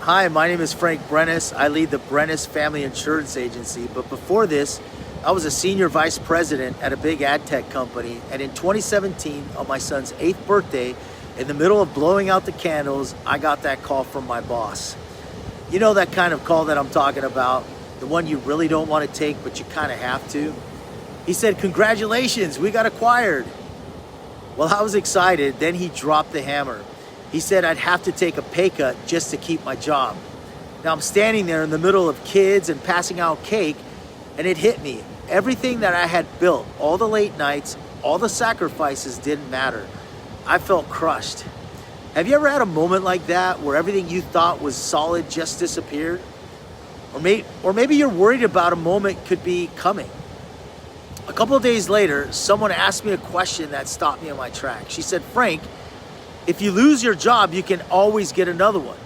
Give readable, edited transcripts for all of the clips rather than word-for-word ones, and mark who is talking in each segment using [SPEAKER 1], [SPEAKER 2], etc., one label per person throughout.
[SPEAKER 1] Hi, my name is Frank Brenes. I lead the Brenes Family Insurance Agency. But before this, I was a senior vice president at a big ad tech company. And in 2017, on my son's 8th birthday, in the middle of blowing out the candles, I got that call from my boss. You know that kind of call that I'm talking about, the one you really don't want to take, but you kind of have to. He said, "Congratulations, we got acquired." Well, I was excited. Then he dropped the hammer. He said I'd have to take a pay cut just to keep my job. Now I'm standing there in the middle of kids and passing out cake, and it hit me. Everything that I had built, all the late nights, all the sacrifices didn't matter. I felt crushed. Have you ever had a moment like that where everything you thought was solid just disappeared? Or maybe you're worried about a moment could be coming. A couple of days later, someone asked me a question that stopped me in my tracks. She said, "Frank, if you lose your job, you can always get another one.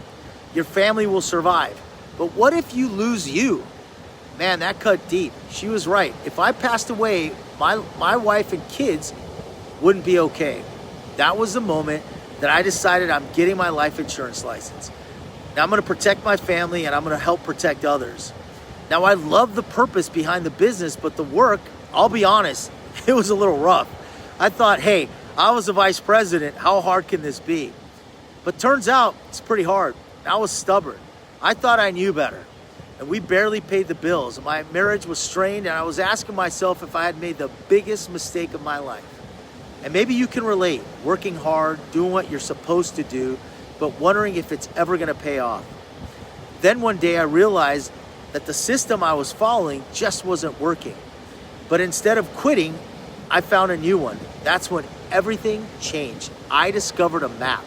[SPEAKER 1] Your family will survive. But what if you lose you?" Man, that cut deep. She was right. If I passed away, my wife and kids wouldn't be okay. That was the moment that I decided I'm getting my life insurance license. Now I'm going to protect my family and I'm going to help protect others. Now I love the purpose behind the business, but the work, I'll be honest, it was a little rough. I thought, hey, I was a vice president. How hard can this be? But turns out it's pretty hard. I was stubborn. I thought I knew better. And we barely paid the bills. My marriage was strained, and I was asking myself if I had made the biggest mistake of my life. And maybe you can relate, working hard, doing what you're supposed to do, but wondering if it's ever going to pay off. Then one day I realized that the system I was following just wasn't working. But instead of quitting, I found a new one. That's when everything changed. I discovered a map: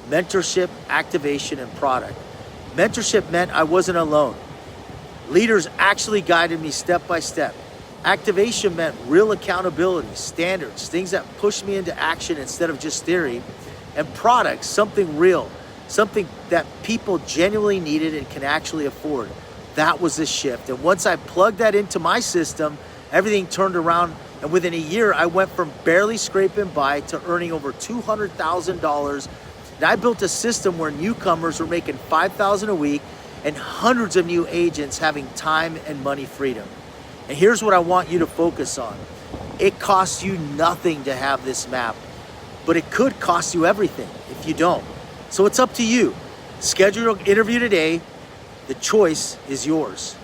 [SPEAKER 1] mentorship, activation, and product. Mentorship meant I wasn't alone. Leaders actually guided me step by step. Activation meant real accountability, standards, things that pushed me into action instead of just theory. And product, something real, something that people genuinely needed and can actually afford. That was the shift. And once I plugged that into my system, everything turned around. And within a year, I went from barely scraping by to earning over $200,000. And I built a system where newcomers were making $5,000 a week and hundreds of new agents having time and money freedom. And here's what I want you to focus on. It costs you nothing to have this map, but it could cost you everything if you don't. So it's up to you. Schedule your interview today. The choice is yours.